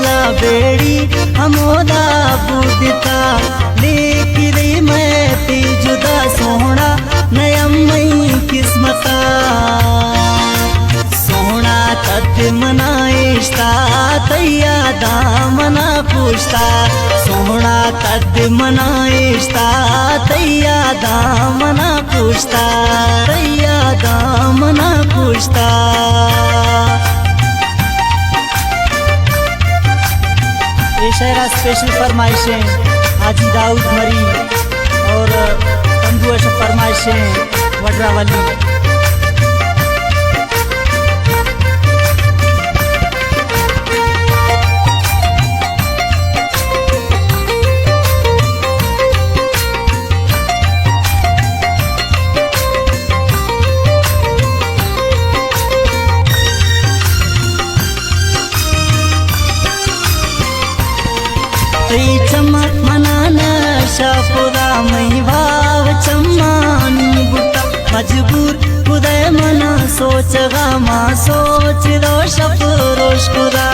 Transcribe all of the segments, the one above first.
ला बेड़ी हमोदा बुदिता लेकी रे मैं ती जुदा सोहना नयम मई किस्मता सोहना तत मनाइश्ता तैया दामना पूछता सोहना तत मनाइश्ता तैया दामना पूछता तैया दामना पूछता। ये शेरा स्पेशल फरमाइशें हाजी दाऊद मरी और तंबू अशरफ फरमाइशें वड्रा वाली। चम्मा मनाना शापुरा मई भाव चम्मानी बुटा मजबूर उदय मना सोचगा माँ सोच रो शप रोश खुदा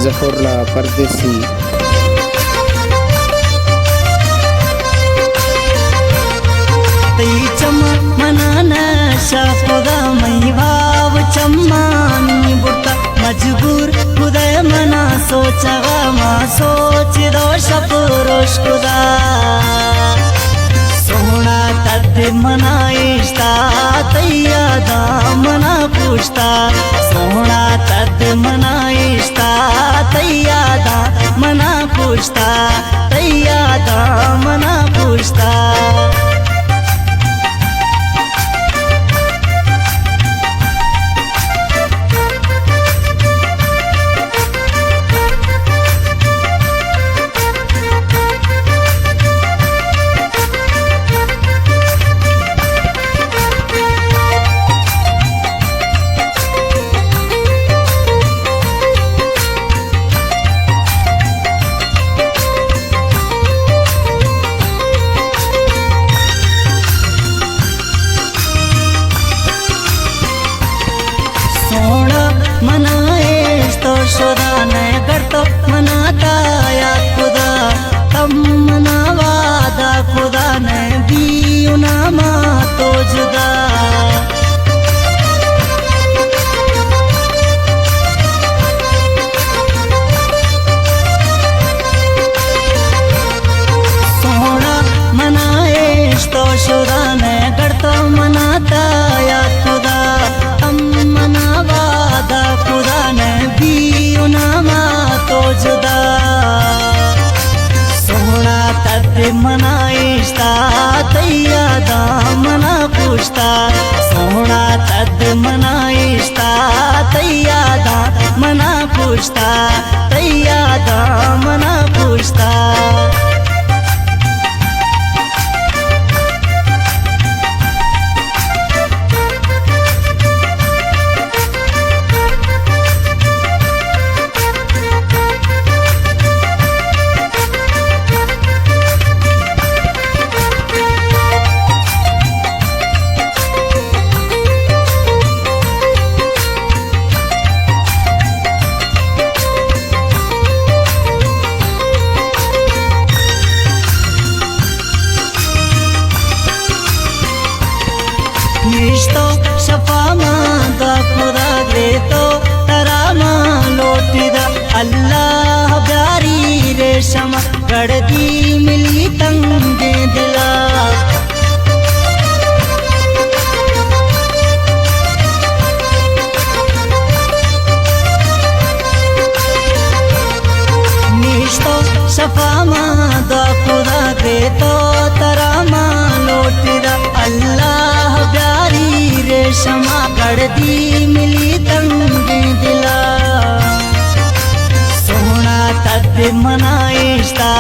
जफरला परदेसी चम्मा मनाना शापुरा मई भाव चम्मानी बुटा मजबूर उदय मना सोचगा माँ सोच रो शप रोश खुदा सोहना तद मनाइश्ता तैया दामना पूछता सोहना तद मनाइश्ता तैया दामना पूछता तैया दामना पूछता। मनाएश तो शुदा न कर तो मनाता या खुदा तम मनावादा खुदा न भी उनामा तो जुदा सोहना मनाएश तो शुदा न कर तो मनाता या खुदा तम मनावादा खुदा ने भी उनामा तो जुदा सोहना तद मनाइश्ता तैया दामना पूछता सोहना तद मनाइश्ता तैया दामना पूछता तैया दामना पूछता। निश्तो शफा मादा खुदा दे तो तरामा लोटिदा अल्लाह प्यारी रेशम गड़दी मिली तंगे दिला निश्तो शफा मादा खुदा दे तो तरामा लोटिदा अल्लाह प्यारी रेशमा गड़दी मिली तंगे दिला सोहना तद मनाइश्ता